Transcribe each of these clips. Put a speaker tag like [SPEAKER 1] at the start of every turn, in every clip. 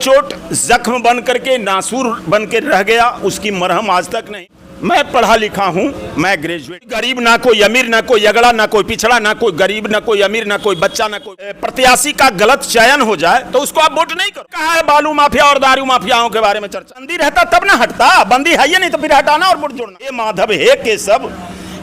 [SPEAKER 1] चोट जख्म बन करके नासूर बन के रह गया, उसकी मरहम आज तक नहीं। मैं पढ़ा लिखा हूँ, मैं ग्रेजुएट। गरीब ना कोई अमीर, ना कोई अगड़ा, ना कोई पिछड़ा, ना कोई गरीब, ना कोई अमीर, ना कोई बच्चा, ना कोई प्रत्याशी का गलत चयन हो जाए तो उसको आप वोट नहीं करो। कहा है बालू माफिया और दारू माफियाओं के बारे में चर्चा। बंदी रहता तब ना हटता, बंदी है ये नहीं तो फिर हटाना और वोट जोड़ना। हे माधव हे केशव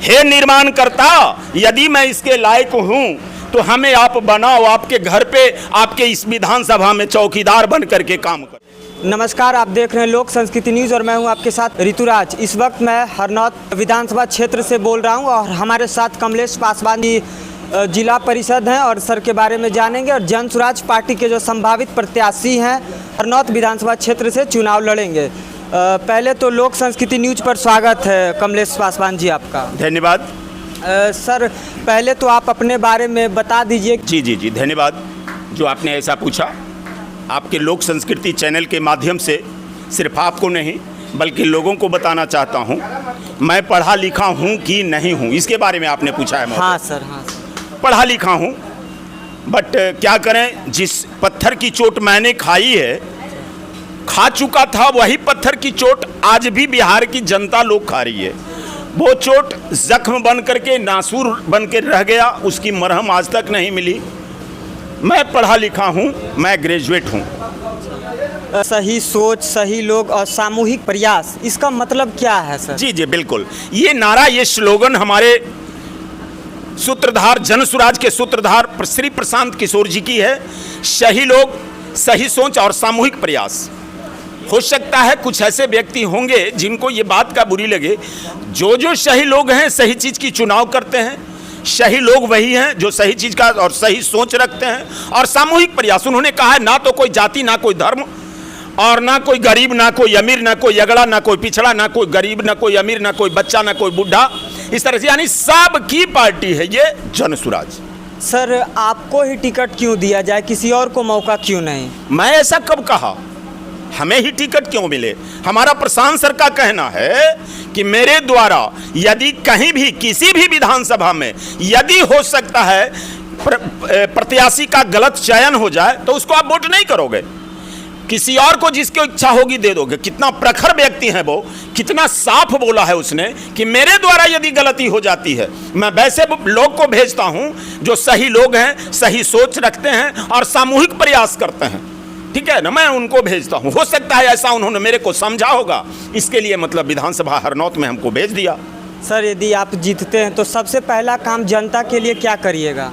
[SPEAKER 1] हे निर्माण करता, यदि मैं इसके लायक हूँ तो हमें आप बनाओ, आपके घर पे आपके इस विधानसभा में चौकीदार बन करके काम कर।
[SPEAKER 2] नमस्कार, आप देख रहे हैं लोक संस्कृति न्यूज़ और मैं हूं आपके साथ ऋतुराज। इस वक्त मैं हरनौत विधानसभा क्षेत्र से बोल रहा हूं और हमारे साथ कमलेश पासवान जी जिला परिषद हैं और सर के बारे में जानेंगे और जन स्वराज पार्टी के जो संभावित प्रत्याशी हैं हरनौत विधानसभा क्षेत्र से चुनाव लड़ेंगे। पहले तो लोक संस्कृति न्यूज़ पर स्वागत है कमलेश पासवान जी आपका।
[SPEAKER 1] धन्यवाद।
[SPEAKER 2] सर पहले तो आप अपने बारे में बता दीजिए।
[SPEAKER 1] जी धन्यवाद जो आपने ऐसा पूछा। आपके लोक संस्कृति चैनल के माध्यम से सिर्फ आपको नहीं बल्कि लोगों को बताना चाहता हूं, मैं पढ़ा लिखा हूं कि नहीं हूं, इसके बारे में आपने पूछा है।
[SPEAKER 2] हाँ सर, हाँ
[SPEAKER 1] पढ़ा लिखा हूं, बट क्या करें, जिस पत्थर की चोट मैंने खाई है, खा चुका था, वही पत्थर की चोट आज भी बिहार की जनता लोग खा रही है। वो चोट जख्म बन करके नासूर बन के रह गया, उसकी मरहम आज तक नहीं मिली। मैं पढ़ा लिखा हूँ, मैं ग्रेजुएट हूँ।
[SPEAKER 2] सही सोच, सही लोग और सामूहिक प्रयास, इसका मतलब क्या है सर?
[SPEAKER 1] जी बिल्कुल, ये नारा, ये स्लोगन हमारे सूत्रधार, जन स्वराज के सूत्रधार श्री प्रशांत किशोर जी की है। सही लोग, सही सोच और सामूहिक प्रयास। हो सकता है कुछ ऐसे व्यक्ति होंगे जिनको ये बात का बुरी लगे, जो सही लोग हैं सही चीज़ की चुनाव करते हैं। सही लोग वही हैं जो सही चीज़ का और सही सोच रखते हैं और सामूहिक प्रयास। उन्होंने कहा है ना तो कोई जाति, ना कोई धर्म और ना कोई गरीब, ना कोई अमीर, ना कोई अगड़ा, ना कोई पिछड़ा, ना कोई गरीब, ना कोई अमीर, ना कोई बच्चा, ना कोई बूढ़ा, इस तरह से, यानी सब की पार्टी है ये जन स्वराज।
[SPEAKER 2] सर आपको ही टिकट क्यों दिया जाए, किसी और को मौका क्यों नहीं?
[SPEAKER 1] मैं ऐसा कब कहा? हमें ही टिकट क्यों मिले? हमारा प्रशांत सर का कहना है कि मेरे द्वारा यदि कहीं भी किसी भी विधानसभा में यदि हो सकता है प्रत्याशी का गलत चयन हो जाए तो उसको आप वोट नहीं करोगे, किसी और को जिसकी इच्छा होगी दे दोगे। कितना प्रखर व्यक्ति है वो, कितना साफ बोला है उसने कि मेरे द्वारा यदि गलती हो जाती है मैं वैसे लोग को भेजता हूं जो सही लोग हैं, सही सोच रखते हैं और सामूहिक प्रयास करते हैं। ठीक है ना, मैं उनको भेजता हूं। हो सकता है ऐसा उन्होंने मेरे को समझा होगा, इसके लिए मतलब विधानसभा हरनौत में हमको भेज दिया।
[SPEAKER 2] सर यदि आप जीतते हैं तो सबसे पहला काम जनता के लिए क्या करिएगा?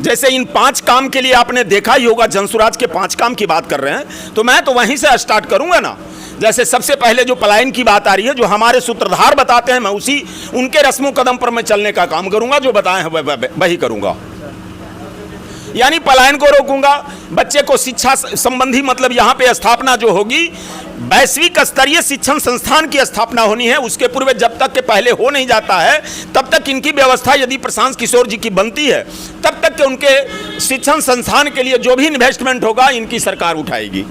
[SPEAKER 1] जैसे इन 5 काम के लिए आपने देखा ही होगा, जन स्वराज के 5 काम की बात कर रहे हैं तो मैं तो वहीं से स्टार्ट करूंगा ना। जैसे सबसे पहले जो पलायन की बात आ रही है, जो हमारे सूत्रधार बताते हैं, मैं उसी उनके रस्मों कदम पर मैं चलने का काम करूंगा। जो बताए हैं वही करूंगा, यानी पलायन को रोकूंगा। बच्चे को शिक्षा संबंधी मतलब यहाँ पे स्थापना जो होगी, वैश्विक स्तरीय शिक्षण संस्थान की स्थापना होनी है। उसके पूर्व जब तक के पहले हो नहीं जाता है तब तक इनकी व्यवस्था यदि प्रशांत किशोर जी की बनती है तब तक के उनके शिक्षण संस्थान के लिए जो भी इन्वेस्टमेंट होगा इनकी सरकार उठाएगी।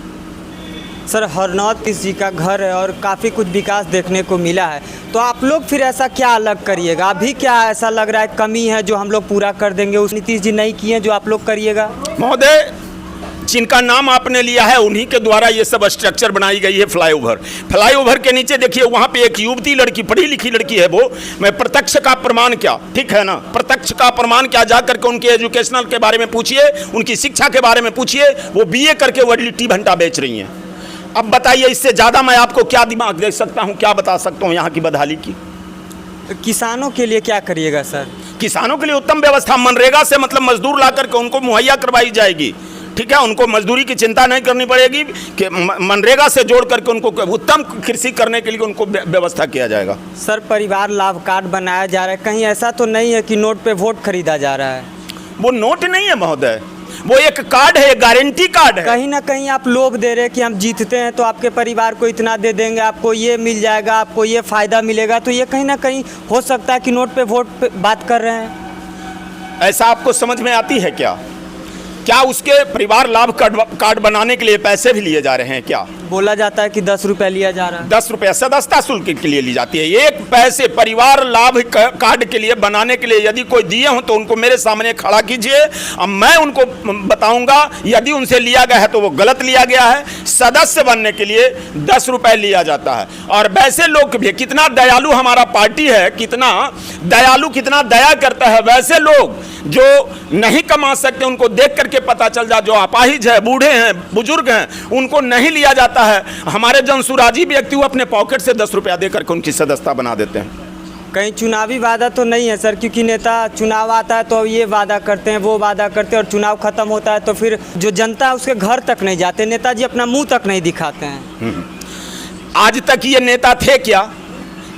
[SPEAKER 2] सर हरनौत जी का घर है और काफ़ी कुछ विकास देखने को मिला है, तो आप लोग फिर ऐसा क्या अलग करिएगा? अभी क्या ऐसा लग रहा है कमी है जो हम लोग पूरा कर देंगे, उस नीतीश जी नहीं किए जो आप लोग करिएगा? महोदय,
[SPEAKER 1] जिनका नाम आपने लिया है उन्हीं के द्वारा ये सब स्ट्रक्चर बनाई गई है। फ्लाईओवर के नीचे देखिए, वहाँ पे एक युवती लड़की, पढ़ी लिखी लड़की है वो। मैं प्रत्यक्ष का प्रमाण क्या, ठीक है ना, प्रत्यक्ष का प्रमाण क्या, जा करके उनके एजुकेशनल के बारे में पूछिए, उनकी शिक्षा के बारे में पूछिए। वो BA करके वो लिट्टी भंटा बेच रही हैं। अब बताइए इससे ज़्यादा मैं आपको क्या दिमाग दे सकता हूँ, क्या बता सकता हूँ यहाँ की बदहाली की?
[SPEAKER 2] किसानों के लिए क्या करिएगा सर?
[SPEAKER 1] किसानों के लिए उत्तम व्यवस्था, मनरेगा से मतलब मजदूर ला करके उनको मुहैया करवाई जाएगी। ठीक है, उनको मजदूरी की चिंता नहीं करनी पड़ेगी कि मनरेगा से जोड़ करके उनको उत्तम कृषि करने के लिए उनको व्यवस्था किया जाएगा।
[SPEAKER 2] सर परिवार लाभ कार्ड बनाया जा रहा है, कहीं ऐसा तो नहीं है कि नोट पे वोट खरीदा जा रहा है?
[SPEAKER 1] वो नोट नहीं है महोदय, वो एक कार्ड है, गारंटी कार्ड है।
[SPEAKER 2] कहीं ना कहीं आप लोभ दे रहे हैं कि हम जीतते हैं तो आपके परिवार को इतना दे देंगे, आपको ये मिल जाएगा, आपको ये फायदा मिलेगा, तो ये कहीं ना कहीं हो सकता है कि नोट पे वोट पे बात कर रहे हैं।
[SPEAKER 1] ऐसा आपको समझ में आती है क्या क्या उसके परिवार लाभ कार्ड बनाने के लिए पैसे भी लिए जा रहे हैं क्या?
[SPEAKER 2] बोला जाता है कि 10 रुपये लिया जा रहा है।
[SPEAKER 1] 10 रुपया सदस्यता शुल्क के लिए ली जाती है। एक पैसे परिवार लाभ कार्ड के लिए बनाने के लिए यदि कोई दिए हो तो उनको मेरे सामने खड़ा कीजिए, अब मैं उनको बताऊंगा यदि उनसे लिया गया है तो वो गलत लिया गया है। सदस्य बनने के लिए 10 रुपए लिया जाता है। और वैसे लोग भी, कितना दयालु हमारा पार्टी है, कितना दयालु, कितना दया करता है। वैसे लोग जो नहीं कमा सकते उनको देख करके पता चल जाए, जो अपाहिज है, बूढ़े हैं, बुजुर्ग हैं, उनको नहीं लिया जाता है। हमारे जनसुराजी व्यक्ति वो अपने पॉकेट से 10 रुपया देकर के उनकी सदस्यता बना देते हैं।
[SPEAKER 2] कहीं चुनावी वादा तो नहीं है सर? क्योंकि नेता चुनाव आता है तो ये वादा करते हैं, वो वादा करते हैं, और चुनाव खत्म होता है तो फिर जो जनता है उसके घर तक नहीं जाते, नेताजी अपना मुंह तक नहीं दिखाते हैं।
[SPEAKER 1] आज तक ये नेता थे क्या?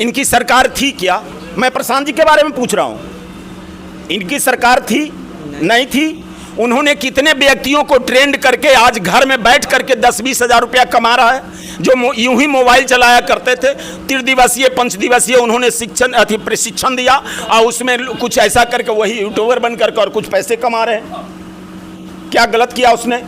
[SPEAKER 1] इनकी सरकार थी क्या? मैं प्रशांत जी के बारे में पूछ रहा हूं। इनकी सरकार थी? नहीं थी। उन्होंने कितने व्यक्तियों को ट्रेंड करके आज घर में बैठ करके 10-20 हज़ार रुपया कमा रहा है, जो यूं ही मोबाइल चलाया करते थे। 3 दिवसीय 5 दिवसीय उन्होंने प्रशिक्षण दिया और उसमें कुछ ऐसा करके वही यूट्यूबर बन करके और कुछ पैसे कमा रहे हैं। क्या गलत किया उसने?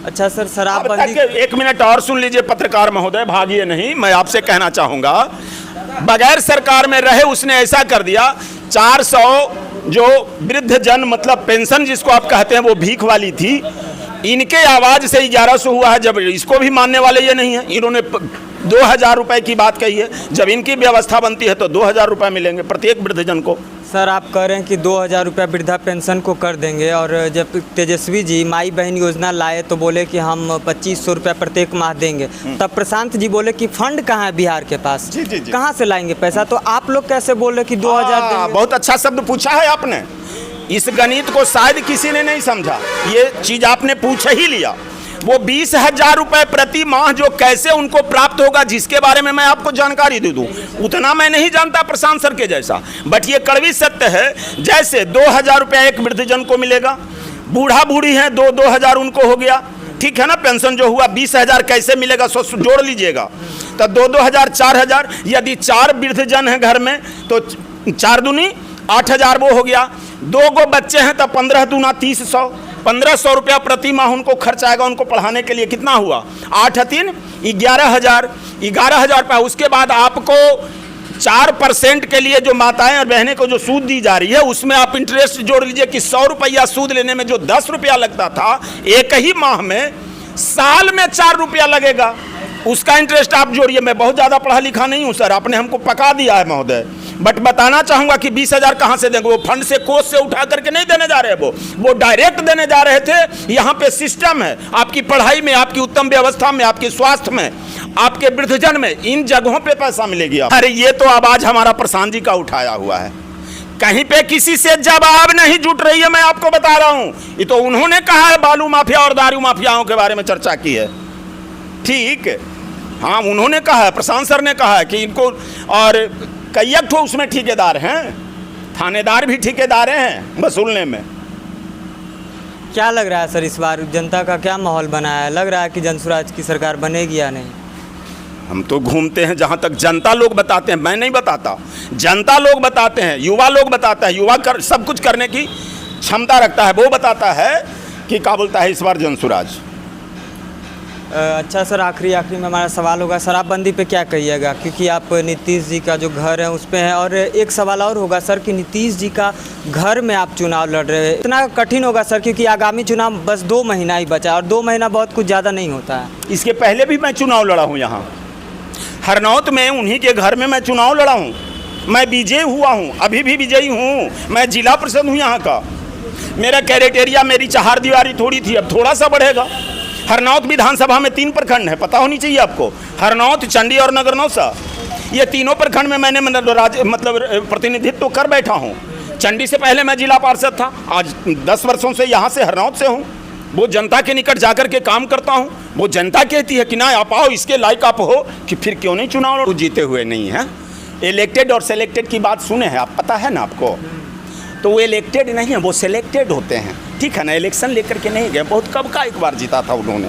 [SPEAKER 2] अच्छा सर, शराबबंदी,
[SPEAKER 1] एक मिनट और सुन लीजिए पत्रकार महोदय, भागिए नहीं। मैं आपसे कहना चाहूंगा, बगैर सरकार में रहे उसने ऐसा कर दिया। 400 जो वृद्ध जन मतलब पेंशन जिसको आप कहते हैं वो भीख वाली थी, इनके आवाज से 1100 हुआ है। जब इसको भी मानने वाले ये नहीं है, इन्होंने 2000 रुपए की बात कही है। जब इनकी व्यवस्था बनती है तो 2000 रुपए मिलेंगे प्रत्येक वृद्ध जन को।
[SPEAKER 2] सर आप कह रहे हैं कि 2000 रुपया वृद्धा पेंशन को कर देंगे, और जब तेजस्वी जी माई बहन योजना लाए तो बोले कि हम 2500 रुपया प्रत्येक माह देंगे। तब प्रशांत जी बोले कि फंड कहाँ है बिहार के पास,
[SPEAKER 1] जी, जी, जी।
[SPEAKER 2] कहाँ से लाएंगे पैसा? तो आप लोग कैसे बोल रहे कि 2000 देंगे?
[SPEAKER 1] बहुत अच्छा शब्द पूछा है आपने। इस गणित को शायद किसी ने नहीं समझा, ये चीज आपने पूछ ही लिया। वो 20,000 रुपए प्रति माह जो कैसे उनको प्राप्त होगा, जिसके बारे में मैं आपको जानकारी दे दूं, उतना मैं नहीं जानता प्रशांत सर के जैसा। बट ये कड़वी सत्य है, जैसे 2000 रुपया एक वृद्धजन को मिलेगा, बूढ़ा बूढ़ी है 2-2000 उनको हो गया, ठीक है ना। पेंशन जो हुआ 20,000 कैसे मिलेगा, सो जोड़ लीजिएगा तो 2-2,000 4,000। यदि 4 वृद्धजन है घर में तो 4 दूनी 8,000 वो हो गया। 2 गो बच्चे हैं तो 15 दूना 30,000, 1500 रुपया प्रति माह उनको खर्च आएगा उनको पढ़ाने के लिए। कितना हुआ? 8-3 11,000, 11,000 रुपया। उसके बाद आपको 4% के लिए जो माताएं और बहनें को जो सूद दी जा रही है, उसमें आप इंटरेस्ट जोड़ लीजिए कि 100 रुपया सूद लेने में जो 10 रुपया लगता था एक ही माह में, साल में 4 रुपया लगेगा। उसका इंटरेस्ट आप जोड़िए। मैं बहुत ज़्यादा पढ़ा लिखा नहीं हूँ सर, आपने हमको पका दिया है महोदय, बट बताना चाहूँगा कि 20,000 कहाँ से देंगे? वो फंड से, कोष से उठा करके नहीं देने जा रहे, वो डायरेक्ट देने जा रहे थे। यहाँ पे सिस्टम है, आपकी पढ़ाई में, आपकी उत्तम व्यवस्था में, आपके स्वास्थ्य में, आपके वृद्धजन में, इन जगहों पे पैसा मिलेगी। अरे ये तो आवाज हमारा प्रशांत जी का उठाया हुआ है, कहीं पे किसी से जवाब नहीं जुट रही है। मैं आपको बता रहा हूँ, ये तो उन्होंने कहा है, बालू माफिया और दारू माफियाओं के बारे में चर्चा की है, ठीक है। हाँ, उन्होंने कहा है, प्रशांत सर ने कहा है कि इनको, और कई ठो उसमें ठेकेदार हैं, थानेदार भी ठेकेदार हैं वसूलने में।
[SPEAKER 2] क्या लग रहा है सर, इस बार जनता का क्या माहौल बना है? लग रहा है कि जनसुराज की सरकार बनेगी या नहीं?
[SPEAKER 1] हम तो घूमते हैं जहाँ तक जनता लोग बताते हैं, मैं नहीं बताता, जनता लोग बताते हैं, युवा लोग बताते हैं। युवा सब कुछ करने की क्षमता रखता है, वो बताता है कि क्या बोलता है इस बार जनसुराज।
[SPEAKER 2] अच्छा सर, आखिरी में हमारा सवाल होगा, शराबबंदी पे क्या कहिएगा? क्योंकि आप नीतीश जी का जो घर है उस पे है, और एक सवाल और होगा सर कि नीतीश जी का घर में आप चुनाव लड़ रहे हैं, इतना कठिन होगा सर? क्योंकि आगामी चुनाव बस 2 महीना ही बचा, और 2 महीना बहुत कुछ ज़्यादा नहीं होता है।
[SPEAKER 1] इसके पहले भी मैं चुनाव लड़ा हूँ यहाँ हरनौत में, उन्हीं के घर में मैं चुनाव लड़ा हूँ। मैं विजयी हुआ हूँ, अभी भी विजयी हूँ। मैं जिला परिषद हूँ यहाँ का। मेरा कैरेटेरिया, मेरी 4 दीवारी थोड़ी थी, अब थोड़ा सा बढ़ेगा। हरनौत विधानसभा में 3 प्रखंड है, पता होनी चाहिए आपको, हरनौत, चंडी और नगरनौसा। ये तीनों प्रखंड में मैंने मतलब प्रतिनिधित्व कर बैठा हूँ। चंडी से पहले मैं जिला पार्षद था, आज 10 वर्षों से यहाँ से हरनौत से हूँ। वो जनता के निकट जाकर के काम करता हूँ। वो जनता कहती है कि ना आप आओ, इसके लायक आप हो, कि फिर क्यों नहीं चुनाव लड़ो। जीते हुए नहीं है। इलेक्टेड और सेलेक्टेड की बात सुने हैं आप, पता है ना आपको? तो वो इलेक्टेड नहीं है, वो सिलेक्टेड होते हैं, ठीक है ना। इलेक्शन लेकर के नहीं गए, बहुत कब का एक बार जीता था उन्होंने,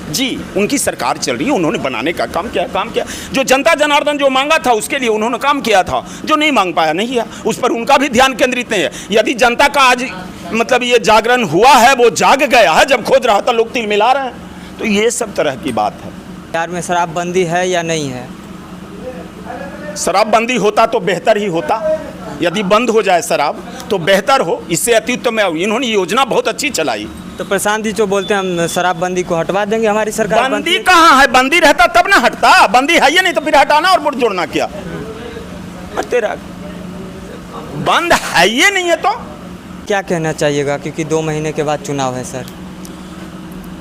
[SPEAKER 1] जी, उनकी सरकार चल रही है, उन्होंने बनाने का काम किया। जो जनता जनार्दन जो मांगा था उसके लिए उन्होंने काम किया था, जो नहीं मांग पाया नहीं है, उस पर उनका भी ध्यान केंद्रित नहीं है। यदि जनता का आज मतलब ये जागरण हुआ है, वो जाग गया है, जब खोज रहा था लोग तिल मिला रहे हैं, तो ये सब तरह की बात है।
[SPEAKER 2] बिहार में शराबबंदी है या नहीं है?
[SPEAKER 1] शराबबंदी होता तो बेहतर ही होता, यदि बंद हो जाए शराब तो बेहतर हो, इससे अति उत्तम है। इन्होंने योजना बहुत अच्छी चलाई।
[SPEAKER 2] तो प्रशांत जी जो बोलते हैं हम शराबबंदी को हटवा देंगे, हमारी सरकार
[SPEAKER 1] बंदी कहाँ है? बंदी रहता तब ना हटता, बंदी है ये नहीं तो फिर हटाना और वोट जोड़ना क्या? तेरा बंद है ये नहीं है तो
[SPEAKER 2] क्या कहना चाहिएगा, क्योंकि 2 महीने के बाद चुनाव है सर?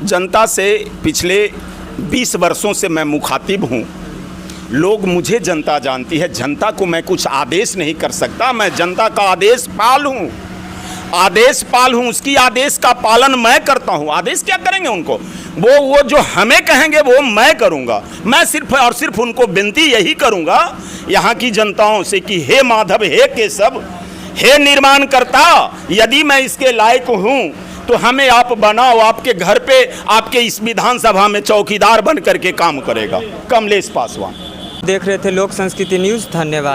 [SPEAKER 1] जनता से पिछले 20 वर्षों से मैं मुखातिब हूँ, लोग मुझे जनता जानती है। जनता को मैं कुछ आदेश नहीं कर सकता, मैं जनता का आदेश पाल हूँ, उसकी आदेश का पालन मैं करता हूँ। आदेश क्या करेंगे उनको, वो जो हमें कहेंगे वो मैं करूँगा। मैं सिर्फ और सिर्फ उनको विनती यही करूँगा यहाँ की जनताओं से कि हे माधव, हे केशव, हे निर्माण करता, यदि मैं इसके लायक हूँ तो हमें आप बनाओ, आपके घर पे, आपके इस विधानसभा में चौकीदार बन करके काम करेगा। कमलेश पासवान।
[SPEAKER 2] देख रहे थे लोक संस्कृति न्यूज़, धन्यवाद।